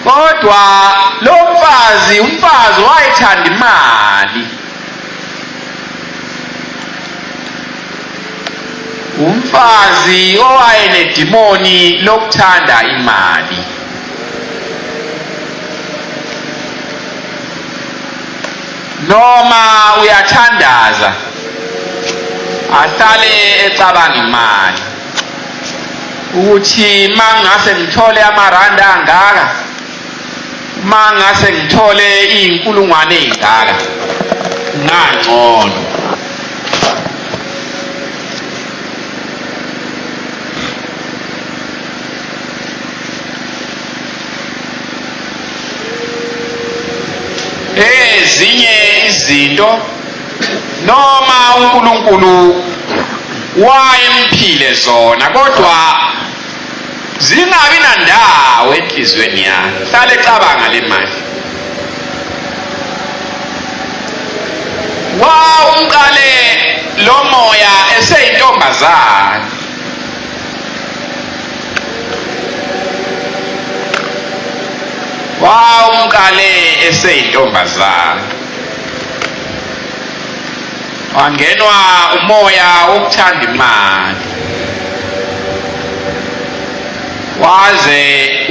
kodwa lo umfazi wayethanda imali. Umfazi owayenedimoni lokuthanda imali. Noma uyathandaza ahlale ecabanga imali ukuthi mangase ngithole amaranda angaka, mangase ngithole iy'nkulungwane ey'ngaka ngangcono. Ezinye izinto noma uNkulunkulu wayemphile zona kodwa zingabi nandawo enhlizweni yakhe, hlale ecabanga le mali. Wawumqale lo moya eseyintombazane. Wawumqale eseyintombazane. Wangenwa umoya wokuthanda imali. Waze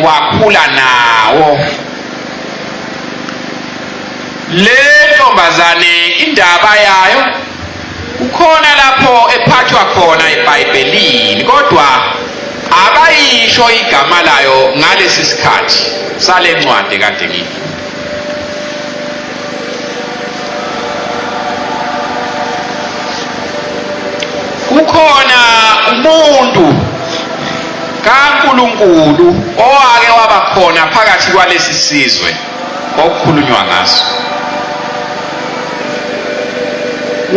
wakhula nawo. Le ntombazane indaba yayo kukhona lapho ephathwa khona eBhayibhelini, kodwa akayisho igama layo ngalesi sikhathi sale ncwadi kade ngithi. Kukhona umuntu kaNkulunkulu owake waba khona phakathi kwalesi sizwe okukhulunywa ngaso.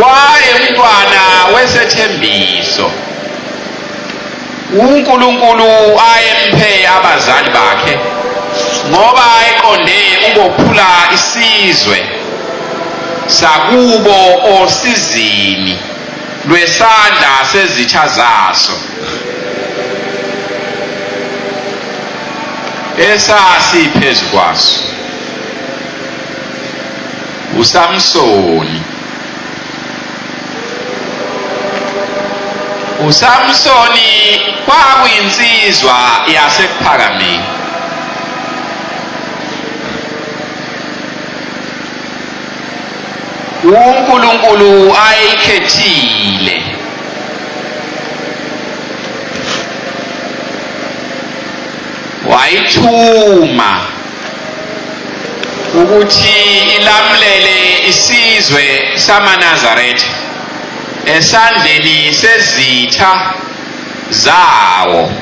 Wayemntwana wesethembiso. uNkulunkulu ayemphe abazali bakhe ngoba eqonde ukuphula isizwe sakubo osizini lwesandla sezitha zaso esasiphezu kwaso. uSamsoni. uSamsoni kwakuyinsizwa yasekuphakameni. uNkulunkulu ayikhethile wayithuma ukuthi ilamlele isizwe samaNazaretha esandleni sezitha zawo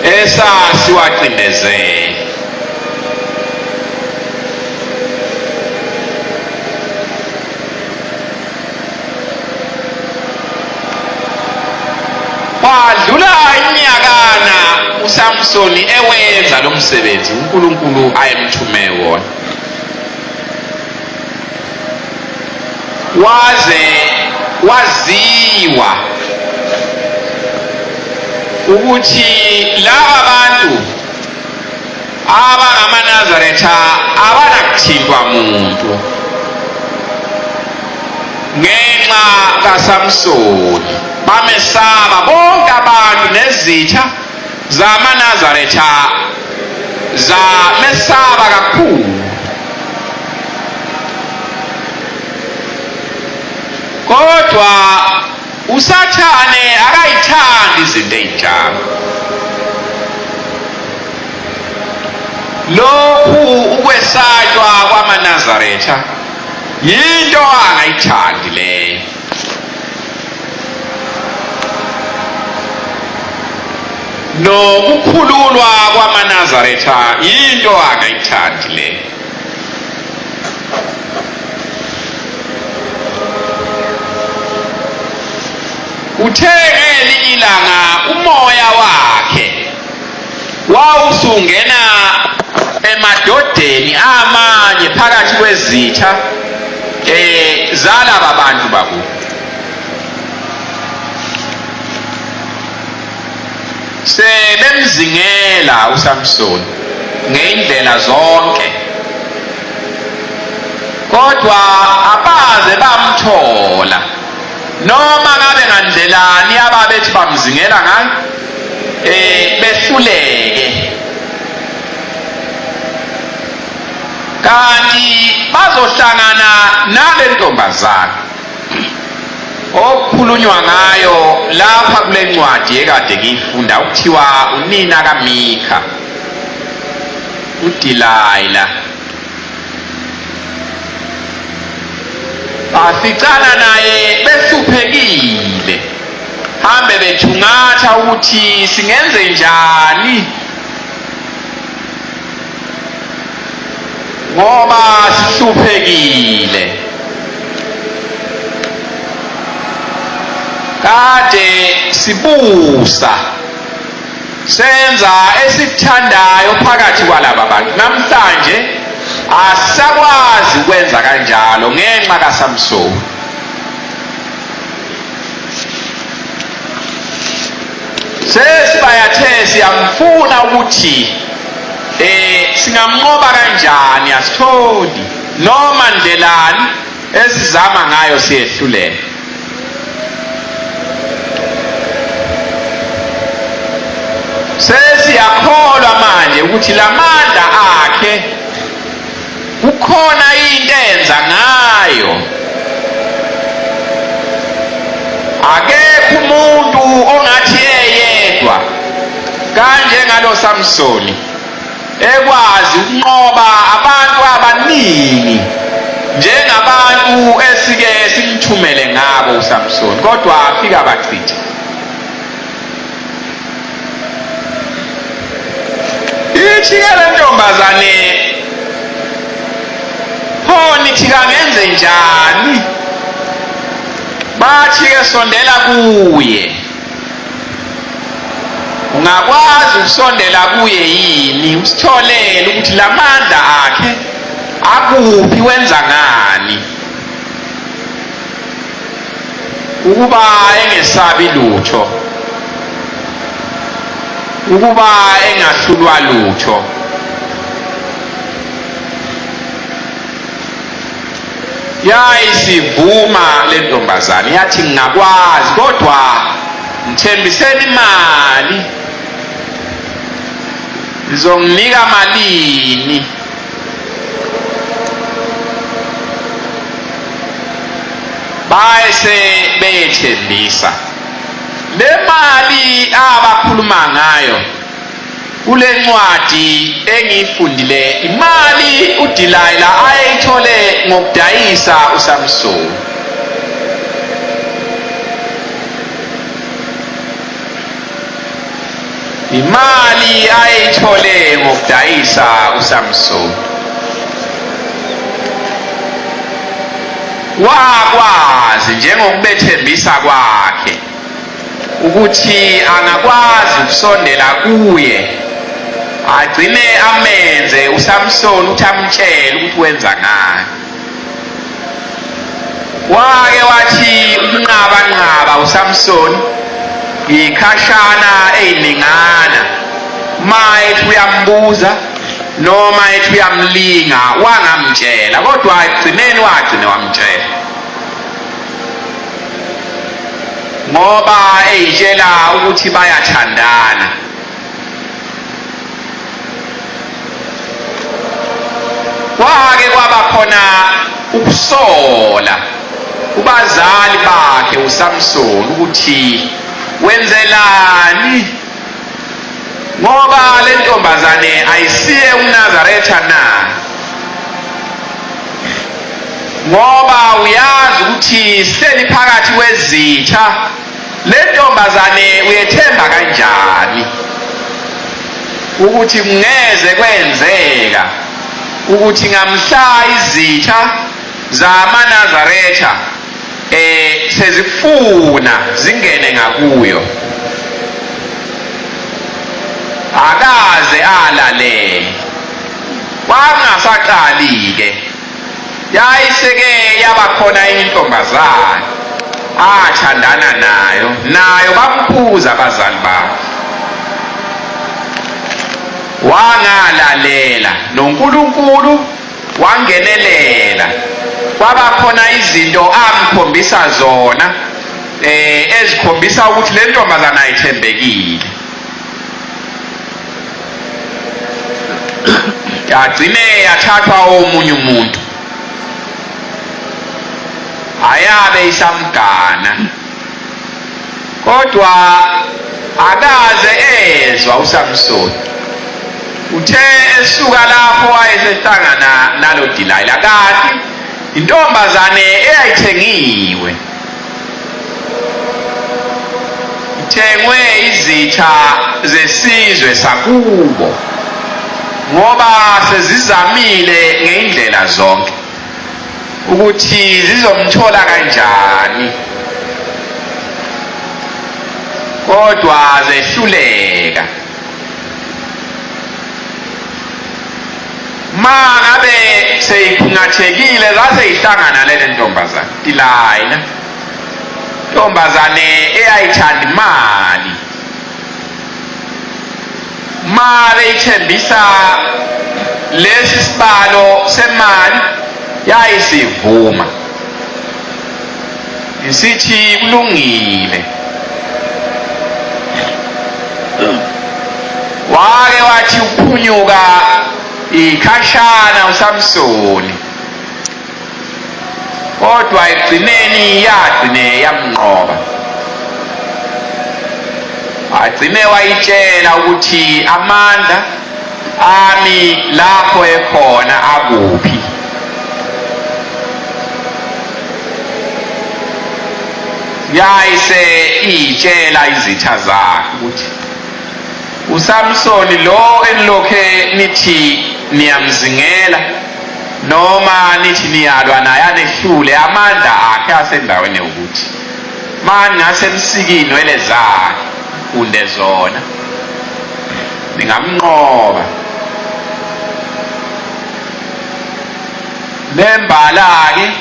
esasiwaqindezela. Kwadlula iminyakana uSamsoni ewenza lo msebenzi uNkulunkulu ayemthume wona. Waziwa ukuthi laba bantu abangamaNazaretha abanakuthintwa muntu ngenxa kaSamsoni. Bamesaba bonke abantu, nezitha zamaNazaretha zamesaba kakhulu. Kodwa uSathane akayithandi izinto ezinjalo. Lokhu ukwesatshwa kwamaNazaretha yinto angayithandi leyo. Nokukhululwa kwamaNazaretha yinto angayithandi leyo. Uthe ngelinye ilanga umoya wakhe wawusungena emadodeni amanye phakathi kwezitha zalaba bantu bakubo. sebemzingela uSamson ngeindlela zonke, kodwa abaze bamthola noma ngabe ngandlelani ababethi bamzingela ngayo behluleke. Kanti bazohlangana nale ntombazana okukhulunywa ngayo lapha kule ncwadi ekade ngiyifunda ukuthiwa unina kaMikha, uDelilah. Baficana naye behluphekile, hambe bethungatha ukuthi singenze njani ngoba sihluphekile. Kade sibusa senza esikuthandayo phakathi kwalaba bantu, namhlanje asakwazi ukwenza kanjalo ngenxa kaSamson. Sesibayathe siyamfuna ukuthi singamnqoba kanjani, asitholi noma ndlelani esizama ngayo siyehluleka. Sesiyakholwa manje ukuthi lamandla akhe kukhona into enza ngayo. Akekho umuntu ongathi eyedwa kanjengalo Samsoni ekwazi ukunqoba abantu abaningi njengabantu esike simthumele ngabo uSamson, kodwa afika bachitha. Ithi-ke le ntombazane pho nithi kangenze njani? Bathi-ke sondela kuye. Ungakwazi ukusondela kuye yini usitholele ukuthi lamandla akhe akuphi, wenza ngani, ukuba engesabi lutho, ukuba engahlulwa lutho. Yayisivuma le ntombazane, yathi ngingakwazi, kodwa ngithembiseni imali, ngizonginika malini? Bayese bethembisa le mali abakhuluma ngayo kule ncwadi engiyifundile, imali uDelilah ayithole ngokudayisa uSamson. Imali ayithole ngokudayisa uSamson. Wakwazi njengokubethembisa kwakhe ukuthi angakwazi ukusondela kuye, agcine amenze uSamson ukuthi amtshele ukuthi wenza ngani. Wake wathi unqaba uSamson ikhashana eyiningana, mayethi uyambuza noma ethi uyamlinga wangamtshela, kodwa egcineni wagcine wamtshela, ngoba eyitshela ukuthi bayathandana. Kwake kwaba khona ukusola kubazali bakhe uSamson ukuthi wenzelani, ngoba le ntombazane ayisiye uNazaretha na, ngoba uyazi ukuthi sihleli phakathi kwezitha. Le ntombazane uyethemba kanjani ukuthi kungeze kwenzeka ukuthi ngamhla izitha zamaNazaretha sezifuna zingene ngakuyo? Akaze alale, kwangasaqali-ke yayiseke yabakhona intombazane athandana nayo bambuza abazali bakhe wangalalela noNkulunkulu wangenelela. Kwaba khona izinto amkhombisa zona ezikhombisa ukuthi le ntombazana ayithembekile. Yagcine yathathwa omunye umuntu, ayabe isamgana, kodwa akaze ezwa uSamsoni. Uthe esuka lapho wayesehlangana nalo Delilah, kanti intombazane eyayithengiwe, ithengwe izitha zesizwe sakubo, ngoba sezizamile ngeindlela zonke ukuthi zizomthola kanjani, kodwa zehluleka. Mangabe seyikhungathekile zaseyihlangana le ntombazane Delilah, intombazane eyayithanda imali. Mali ithembisa lesi sibalo semali yayisivuma, isithi kulungile. Wake wathi uphunyuka ikhashana uSamsoni, kodwa egcineni yagcine yamnqoba. Agcine wayitshela ukuthi amandla ami lapho ekhona akuphi. Yayise itshela izitha zakhe ukuthi uSamsoni lo enilokhe nithi niyamzingela noma nithi niyalwa naye anehlule, amandla akhe asendaweni yokuthi mani ngase nisikini wele zakhe kunde zona ningamnqoba. Nembala-ke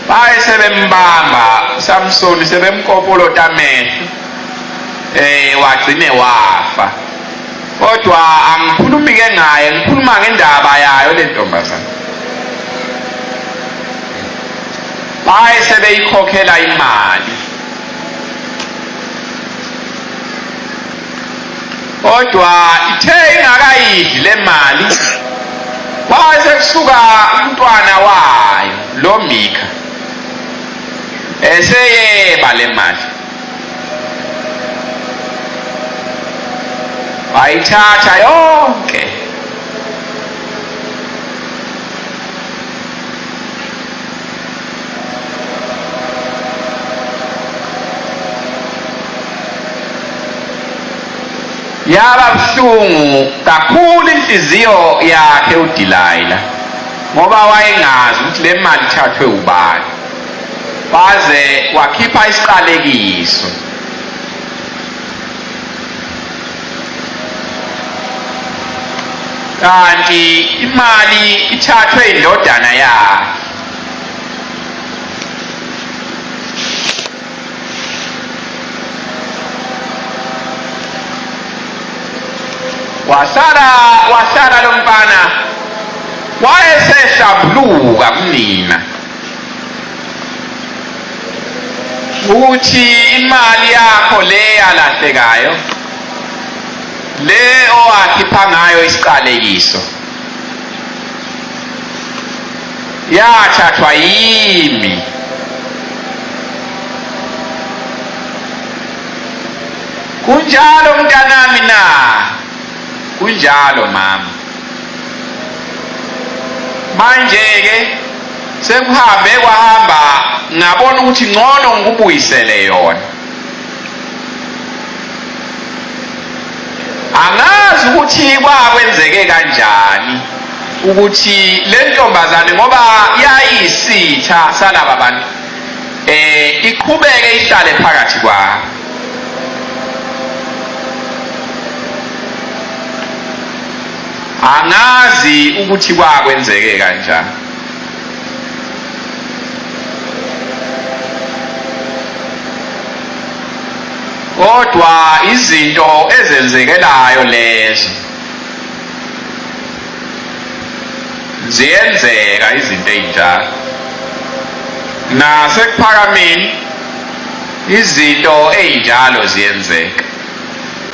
baye sebembamba uSamsoni, sebemkopolota amehlo, wagcine wafa. Kodwa angikhulumi-ke ngaye, ngikhuluma ngendaba yayo le ntombazane. Baye sebeyikhokhela imali, kodwa ithe ingakayidli le mali, waye sekusuka umntwana wayo lo Mikha eseyeba le mali, wayithatha yonke. Yaba buhlungu kakhulu inhliziyo yakhe uDelilah, ngoba wayengazi ukuthi le mali ithathwe ubani. Waze wakhipha isiqalekiso, kanti imali ithathwe indodana yakhe. Wasala lo mfana wayesehlambuluka kunina ukuthi imali yakho le yalahlekayo, le owakhipha ngayo isiqalekiso, yathathwa yimi. Kunjalo mntanami na? Kunjalo mama. Manje-ke sekuhambe kwahamba ngabona ukuthi ngcono ngikubuyisele yona. Angazi ukuthi kwakwenzeke kanjani ukuthi le ntombazane ngoba yayisitha salaba bantu iqhubeke ihlale phakathi kwabo. Angazi ukuthi kwakwenzeke kanjani. Kodwa izinto ezenzekelayo lezo ziyenzeka izinto ezinjalo. Nasekuphakameni izinto ezinjalo ziyenzeka.